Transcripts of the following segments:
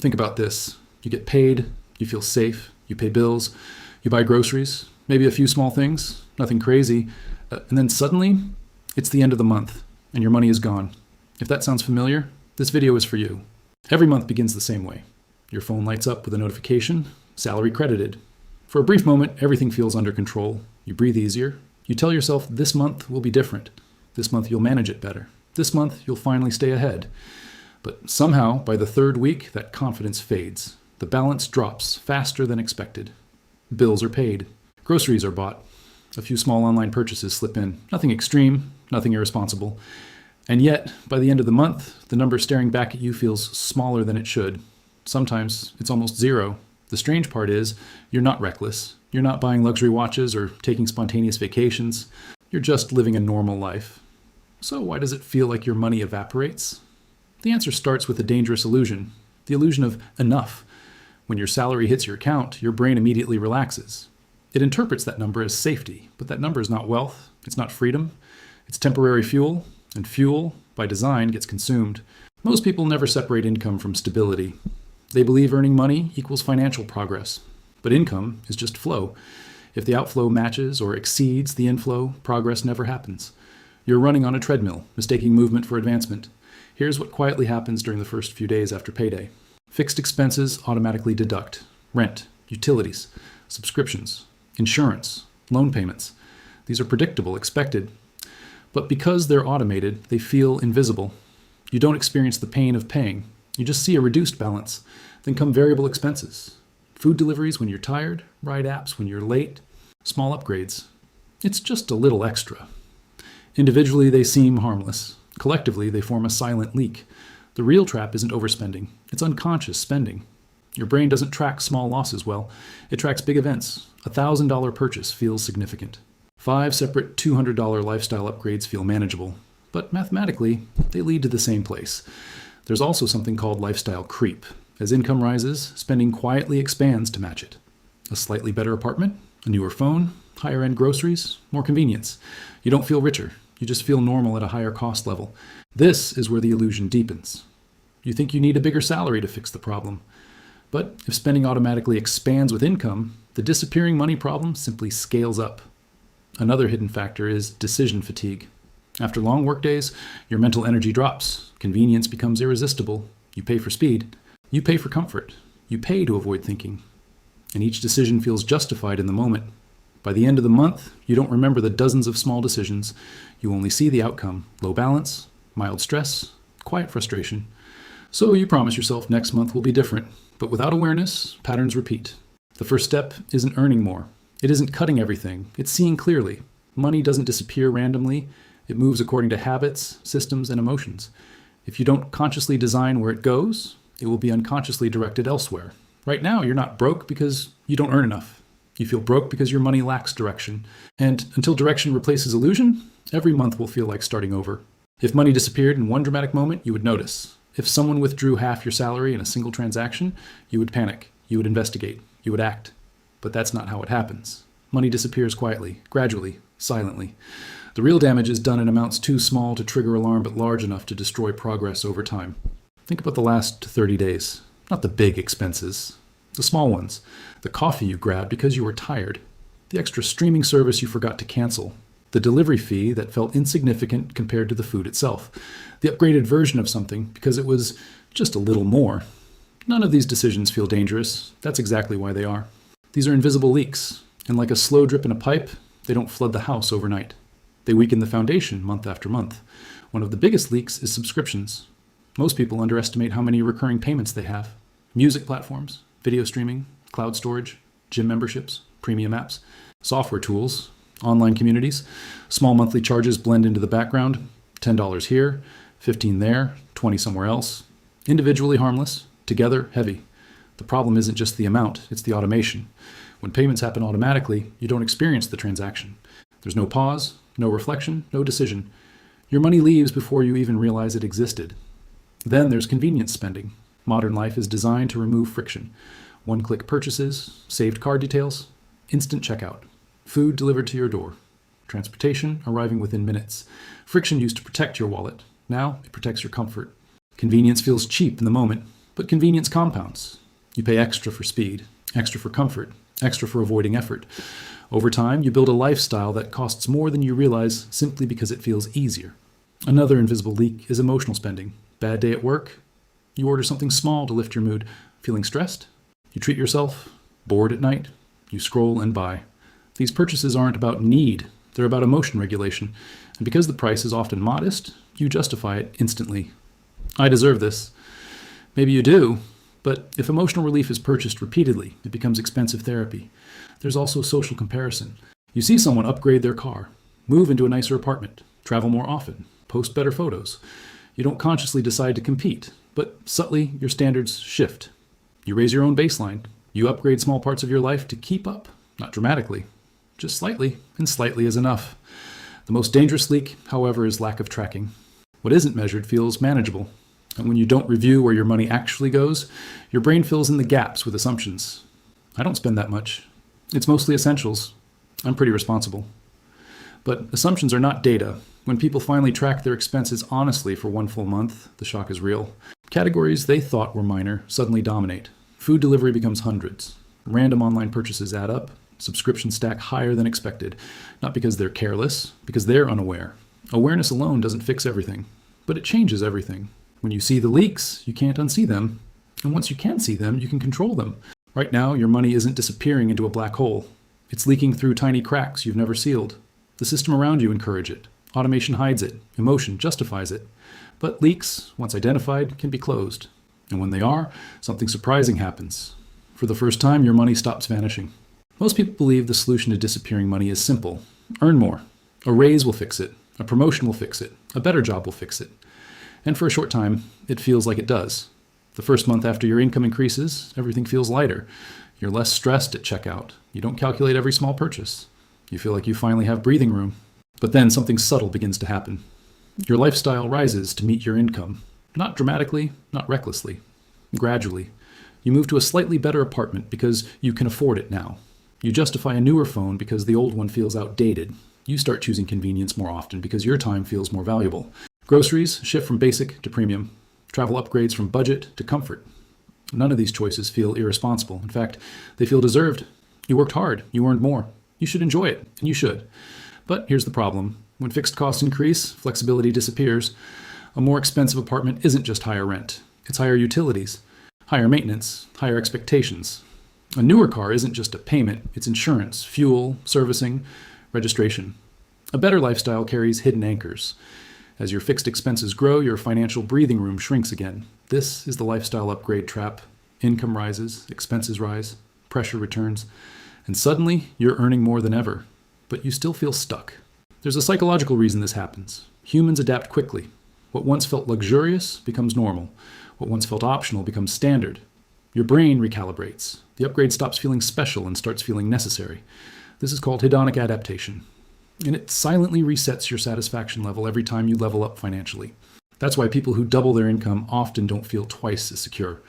Think about this. You get paid, you feel safe, you pay bills, you buy groceries, maybe a few small things, nothing crazy, and then suddenly it's the end of the month and your money is gone. If that sounds familiar, this video is for you. Every month begins the same way. Your phone lights up with a notification, salary credited. For a brief moment, everything feels under control. You breathe easier. You tell yourself this month will be different. This month you'll manage it better. This month you'll finally stay ahead. But somehow, by the third week, that confidence fades. The balance drops faster than expected. Bills are paid. Groceries are bought. A few small online purchases slip in. Nothing extreme, nothing irresponsible. And yet, by the end of the month, the number staring back at you feels smaller than it should. Sometimes it's almost zero. The strange part is, you're not reckless. You're not buying luxury watches or taking spontaneous vacations. You're just living a normal life. So why does it feel like your money evaporates? The answer starts with a dangerous illusion. The illusion of enough. When your salary hits your account, your brain immediately relaxes. It interprets that number as safety, but that number is not wealth. It's not freedom. It's temporary fuel. And fuel, by design, gets consumed. Most people never separate income from stability. They believe earning money equals financial progress. But income is just flow. If the outflow matches or exceeds the inflow, progress never happens. You're running on a treadmill, mistaking movement for advancement. Here's what quietly happens during the first few days after payday. Fixed expenses automatically deduct. Rent, utilities, subscriptions, insurance, loan payments. These are predictable, expected. But because they're automated, they feel invisible. You don't experience the pain of paying. You just see a reduced balance. Then come variable expenses. Food deliveries when you're tired, ride apps when you're late, small upgrades. It's just a little extra. Individually, they seem harmless. Collectively, they form a silent leak. The real trap isn't overspending. It's unconscious spending. Your brain doesn't track small losses well. It tracks big events. A $1,000 purchase feels significant. 5 separate $200 lifestyle upgrades feel manageable, but mathematically, they lead to the same place. There's also something called lifestyle creep. As income rises, spending quietly expands to match it. A slightly better apartment, a newer phone, higher-end groceries, more convenience. You don't feel richer. You just feel normal at a higher cost level. This is where the illusion deepens. You think you need a bigger salary to fix the problem. But if spending automatically expands with income, the disappearing money problem simply scales up. Another hidden factor is decision fatigue. After long workdays, your mental energy drops. Convenience becomes irresistible. You pay for speed. You pay for comfort. You pay to avoid thinking. And each decision feels justified in the moment. By the end of the month, you don't remember the dozens of small decisions. You only see the outcome: low balance, mild stress, quiet frustration. So you promise yourself next month will be different. But without awareness, patterns repeat. The first step isn't earning more. It isn't cutting everything. It's seeing clearly. Money doesn't disappear randomly. It moves according to habits, systems, and emotions. If you don't consciously design where it goes, it will be unconsciously directed elsewhere. Right now, you're not broke because you don't earn enough. You feel broke because your money lacks direction. And until direction replaces illusion, every month will feel like starting over. If money disappeared in one dramatic moment, you would notice. If someone withdrew half your salary in a single transaction, you would panic. You would investigate. You would act. But that's not how it happens. Money disappears quietly, gradually, silently. The real damage is done in amounts too small to trigger alarm but large enough to destroy progress over time. Think about the last 30 days. Not the big expenses. The small ones. The coffee you grabbed because you were tired. The extra streaming service you forgot to cancel. The delivery fee that felt insignificant compared to the food itself. The upgraded version of something because it was just a little more. None of these decisions feel dangerous. That's exactly why they are. These are invisible leaks, and like a slow drip in a pipe, they don't flood the house overnight. They weaken the foundation month after month. One of the biggest leaks is subscriptions. Most people underestimate how many recurring payments they have. Music platforms, video streaming, cloud storage, gym memberships, premium apps, software tools, online communities. Small monthly charges blend into the background. $10 here, $15 there, $20 somewhere else. Individually harmless, together heavy. The problem isn't just the amount, it's the automation. When payments happen automatically, you don't experience the transaction. There's no pause, no reflection, no decision. Your money leaves before you even realize it existed. Then there's convenience spending. Modern life is designed to remove friction. One-click purchases, saved card details, instant checkout. Food delivered to your door. Transportation arriving within minutes. Friction used to protect your wallet. Now it protects your comfort. Convenience feels cheap in the moment. But convenience compounds. You pay extra for speed, extra for comfort, extra for avoiding effort. Over time, you build a lifestyle that costs more than you realize simply because it feels easier. Another invisible leak is emotional spending. Bad day at work? You order something small to lift your mood. Feeling stressed? You treat yourself. Bored at night? You scroll and buy. These purchases aren't about need, they're about emotion regulation. And because the price is often modest, you justify it instantly. I deserve this. Maybe you do, but if emotional relief is purchased repeatedly, it becomes expensive therapy. There's also social comparison. You see someone upgrade their car, move into a nicer apartment, travel more often, post better photos. You don't consciously decide to compete, but subtly your standards shift. You raise your own baseline. You upgrade small parts of your life to keep up, not dramatically, just slightly, and slightly is enough. The most dangerous leak, however, is lack of tracking. What isn't measured feels manageable. And when you don't review where your money actually goes, your brain fills in the gaps with assumptions. I don't spend that much. It's mostly essentials. I'm pretty responsible. But assumptions are not data. When people finally track their expenses honestly for one full month, the shock is real. Categories they thought were minor suddenly dominate. Food delivery becomes hundreds. Random online purchases add up. Subscriptions stack higher than expected. Not because they're careless, because they're unaware. Awareness alone doesn't fix everything, but it changes everything. When you see the leaks, you can't unsee them. And once you can see them, you can control them. Right now, your money isn't disappearing into a black hole. It's leaking through tiny cracks you've never sealed. The system around you encourages it. Automation hides it. Emotion justifies it. But leaks, once identified, can be closed. And when they are, something surprising happens. For the first time, your money stops vanishing. Most people believe the solution to disappearing money is simple. Earn more. A raise will fix it. A promotion will fix it. A better job will fix it. And for a short time, it feels like it does. The first month after your income increases, everything feels lighter. You're less stressed at checkout. You don't calculate every small purchase. You feel like you finally have breathing room. But then something subtle begins to happen. Your lifestyle rises to meet your income. Not dramatically, not recklessly. Gradually. You move to a slightly better apartment because you can afford it now. You justify a newer phone because the old one feels outdated. You start choosing convenience more often because your time feels more valuable. Groceries shift from basic to premium. Travel upgrades from budget to comfort. None of these choices feel irresponsible. In fact, they feel deserved. You worked hard. You earned more. You should enjoy it, and you should. But here's the problem. When fixed costs increase, flexibility disappears. A more expensive apartment isn't just higher rent. It's higher utilities, higher maintenance, higher expectations. A newer car isn't just a payment. It's insurance, fuel, servicing, registration. A better lifestyle carries hidden anchors. As your fixed expenses grow, your financial breathing room shrinks again. This is the lifestyle upgrade trap. Income rises, expenses rise, pressure returns, and suddenly you're earning more than ever, but you still feel stuck. There's a psychological reason this happens. Humans adapt quickly. What once felt luxurious becomes normal. What once felt optional becomes standard. Your brain recalibrates. The upgrade stops feeling special and starts feeling necessary. This is called hedonic adaptation. And it silently resets your satisfaction level every time you level up financially. That's why people who double their income often don't feel twice as secure.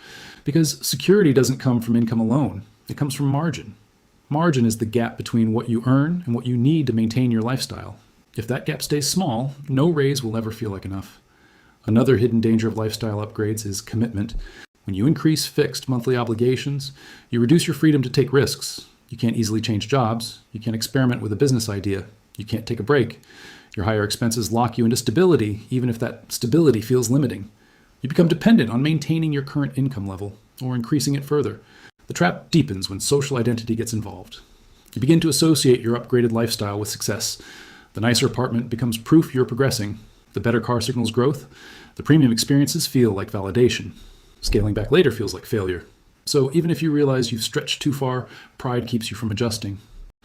Because security doesn't come from income alone. It comes from margin. Margin is the gap between what you earn and what you need to maintain your lifestyle. If that gap stays small, no raise will ever feel like enough. Another hidden danger of lifestyle upgrades is commitment. When you increase fixed monthly obligations, you reduce your freedom to take risks. You can't easily change jobs. You can't experiment with a business idea. You can't take a break. Your higher expenses lock you into stability, even if that stability feels limiting. You become dependent on maintaining your current income level or increasing it further. The trap deepens when social identity gets involved. You begin to associate your upgraded lifestyle with success. The nicer apartment becomes proof you're progressing. The better car signals growth. The premium experiences feel like validation. Scaling back later feels like failure. So even if you realize you've stretched too far, pride keeps you from adjusting.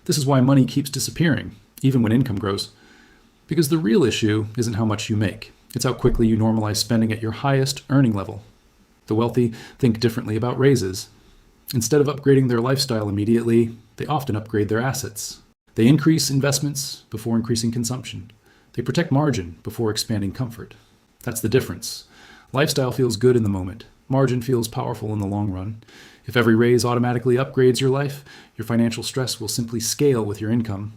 This is why money keeps disappearing, even when income grows. Because the real issue isn't how much you make. It's how quickly you normalize spending at your highest earning level. The wealthy think differently about raises. Instead of upgrading their lifestyle immediately, they often upgrade their assets. They increase investments before increasing consumption. They protect margin before expanding comfort. That's the difference. Lifestyle feels good in the moment. Margin feels powerful in the long run. If every raise automatically upgrades your life, your financial stress will simply scale with your income.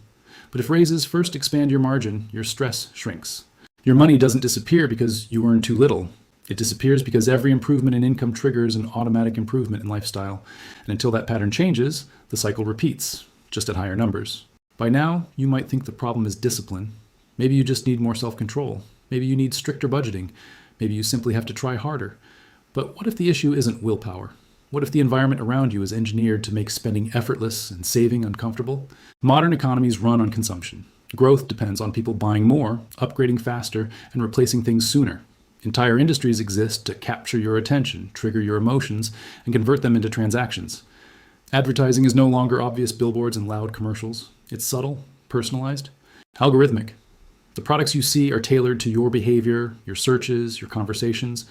But if raises first expand your margin, your stress shrinks. Your money doesn't disappear because you earn too little. It disappears because every improvement in income triggers an automatic improvement in lifestyle. And until that pattern changes, the cycle repeats, just at higher numbers. By now, you might think the problem is discipline. Maybe you just need more self-control. Maybe you need stricter budgeting. Maybe you simply have to try harder. But what if the issue isn't willpower? What if the environment around you is engineered to make spending effortless and saving uncomfortable? Modern economies run on consumption. Growth depends on people buying more, upgrading faster, and replacing things sooner. Entire industries exist to capture your attention, trigger your emotions, and convert them into transactions. Advertising is no longer obvious billboards and loud commercials. It's subtle, personalized, algorithmic. The products you see are tailored to your behavior, your searches, your conversations.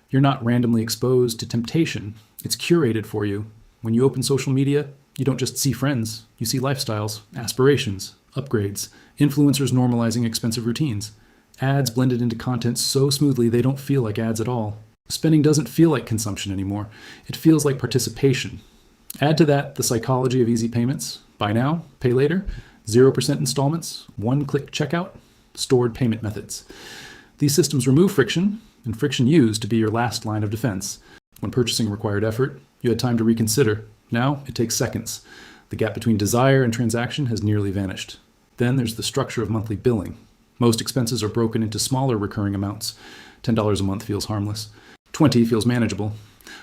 You're not randomly exposed to temptation. It's curated for you. When you open social media, you don't just see friends. You see lifestyles, aspirations, upgrades, influencers normalizing expensive routines. Ads blended into content so smoothly they don't feel like ads at all. Spending doesn't feel like consumption anymore. It feels like participation. Add to that the psychology of easy payments. Buy now, pay later, 0% installments, one-click checkout, stored payment methods. These systems remove friction, and friction used to be your last line of defense. When purchasing required effort, you had time to reconsider. Now it takes seconds. The gap between desire and transaction has nearly vanished. Then there's the structure of monthly billing. Most expenses are broken into smaller recurring amounts. $10 a month feels harmless. $20 feels manageable.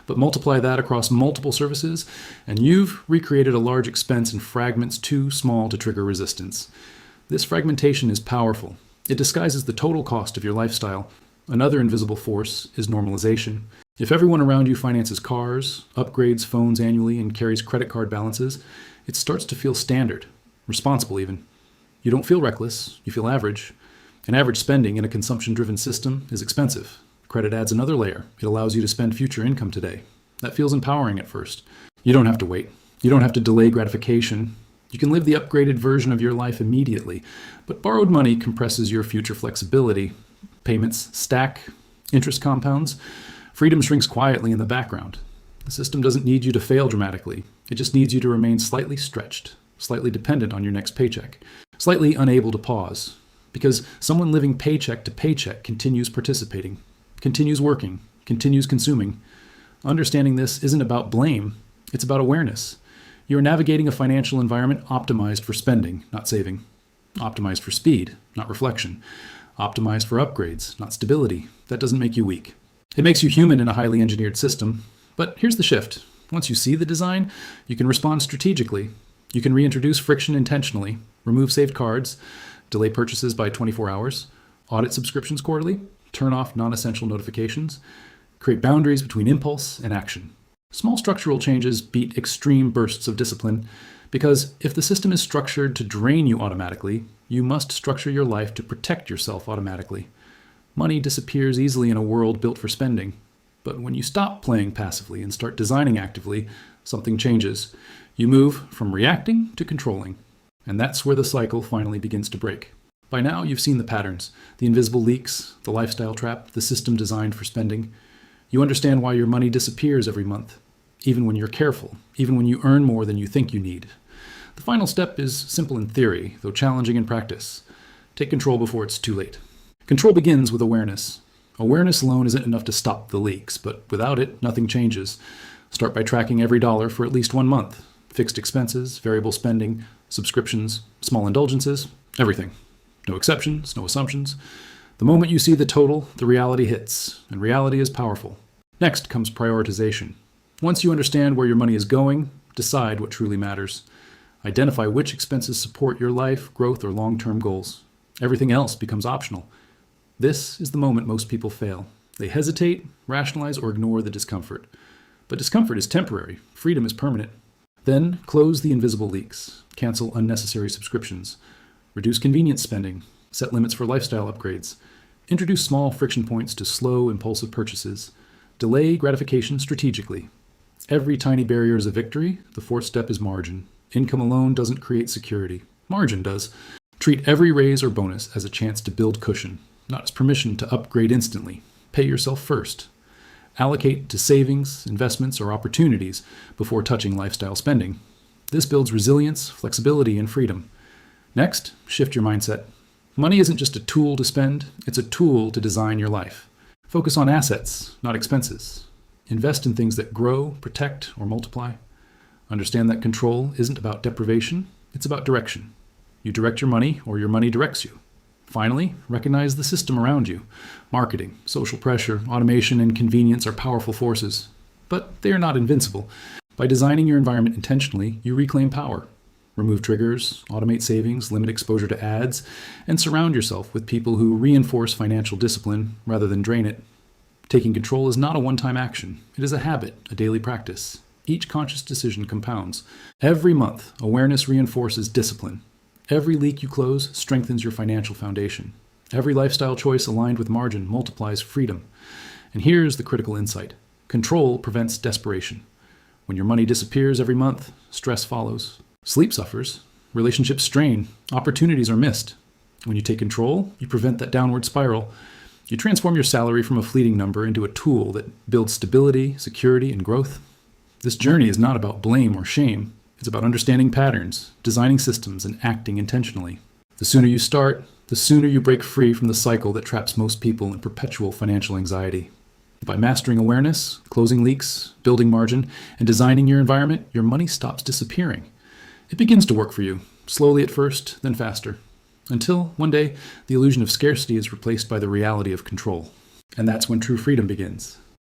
But multiply that across multiple services, and you've recreated a large expense in fragments too small to trigger resistance. This fragmentation is powerful. It disguises the total cost of your lifestyle. Another invisible force is normalization. If everyone around you finances cars, upgrades phones annually, and carries credit card balances, it starts to feel standard, responsible even. You don't feel reckless, you feel average. And average spending in a consumption-driven system is expensive. Credit adds another layer. It allows you to spend future income today. That feels empowering at first. You don't have to wait. You don't have to delay gratification. You can live the upgraded version of your life immediately. But borrowed money compresses your future flexibility. Payments stack, interest compounds. Freedom shrinks quietly in the background. The system doesn't need you to fail dramatically. It just needs you to remain slightly stretched, slightly dependent on your next paycheck, slightly unable to pause. Because someone living paycheck to paycheck continues participating, continues working, continues consuming. Understanding this isn't about blame, it's about awareness. You're navigating a financial environment optimized for spending, not saving. Optimized for speed, not reflection. Optimized for upgrades, not stability. That doesn't make you weak. It makes you human in a highly engineered system. But here's the shift. Once you see the design, you can respond strategically. You can reintroduce friction intentionally, remove saved cards, delay purchases by 24 hours, audit subscriptions quarterly, turn off non-essential notifications, create boundaries between impulse and action. Small structural changes beat extreme bursts of discipline because if the system is structured to drain you automatically, you must structure your life to protect yourself automatically. Money disappears easily in a world built for spending. But when you stop playing passively and start designing actively, something changes. You move from reacting to controlling. And that's where the cycle finally begins to break. By now, you've seen the patterns, the invisible leaks, the lifestyle trap, the system designed for spending. You understand why your money disappears every month, even when you're careful, even when you earn more than you think you need. The final step is simple in theory, though challenging in practice. Take control before it's too late. Control begins with awareness. Awareness alone isn't enough to stop the leaks, but without it, nothing changes. Start by tracking every dollar for at least 1 month. Fixed expenses, variable spending, subscriptions, small indulgences, everything. No exceptions, no assumptions. The moment you see the total, the reality hits, and reality is powerful. Next comes prioritization. Once you understand where your money is going, decide what truly matters. Identify which expenses support your life, growth, or long-term goals. Everything else becomes optional. This is the moment most people fail. They hesitate, rationalize, or ignore the discomfort. But discomfort is temporary. Freedom is permanent. Then close the invisible leaks. Cancel unnecessary subscriptions. Reduce convenience spending. Set limits for lifestyle upgrades. Introduce small friction points to slow, impulsive purchases. Delay gratification strategically. Every tiny barrier is a victory. The fourth step is margin. Income alone doesn't create security. Margin does. Treat every raise or bonus as a chance to build cushion, not as permission to upgrade instantly. Pay yourself first. Allocate to savings, investments, or opportunities before touching lifestyle spending. This builds resilience, flexibility, and freedom. Next, shift your mindset. Money isn't just a tool to spend, it's a tool to design your life. Focus on assets, not expenses. Invest in things that grow, protect, or multiply. Understand that control isn't about deprivation, it's about direction. You direct your money, or your money directs you. Finally, recognize the system around you. Marketing, social pressure, automation, and convenience are powerful forces, but they are not invincible. By designing your environment intentionally, you reclaim power. Remove triggers, automate savings, limit exposure to ads, and surround yourself with people who reinforce financial discipline rather than drain it. Taking control is not a one-time action. It is a habit, a daily practice. Each conscious decision compounds. Every month, awareness reinforces discipline. Every leak you close strengthens your financial foundation. Every lifestyle choice aligned with margin multiplies freedom. And here's the critical insight. Control prevents desperation. When your money disappears every month, stress follows. Sleep suffers, relationships strain, opportunities are missed. When you take control, you prevent that downward spiral. You transform your salary from a fleeting number into a tool that builds stability, security, and growth. This journey is not about blame or shame. It's about understanding patterns, designing systems, and acting intentionally. The sooner you start, the sooner you break free from the cycle that traps most people in perpetual financial anxiety. By mastering awareness, closing leaks, building margin, and designing your environment, your money stops disappearing. It begins to work for you, slowly at first, then faster, until one day the illusion of scarcity is replaced by the reality of control. And that's when true freedom begins.